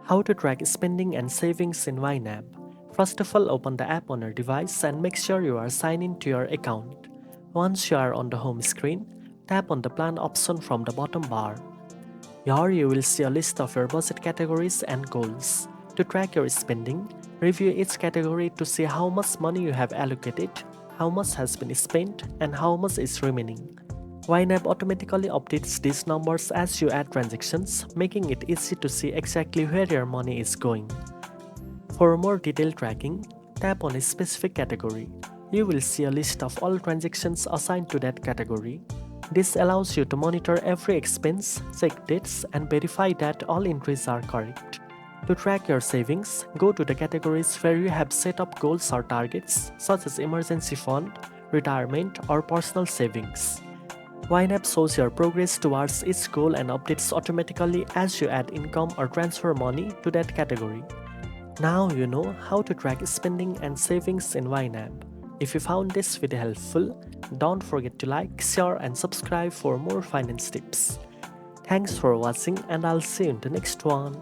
How to track spending and savings in YNAB. First of all, open the app on your device and make sure you are signed in to your account. Once you are on the home screen, tap on the plan option from the bottom bar. Here you will see a list of your budget categories and goals. To track your spending, review each category to see how much money you have allocated, how much has been spent, and how much is remaining. YNAB automatically updates these numbers as you add transactions, making it easy to see exactly where your money is going. For more detailed tracking, tap on a specific category. You will see a list of all transactions assigned to that category. This allows you to monitor every expense, check dates, and verify that all entries are correct. To track your savings, go to the categories where you have set up goals or targets, such as emergency fund, retirement, or personal savings. YNAB shows your progress towards each goal and updates automatically as you add income or transfer money to that category. Now you know how to track spending and savings in YNAB. If you found this video helpful, don't forget to like, share, and subscribe for more finance tips. Thanks for watching, and I'll see you in the next one.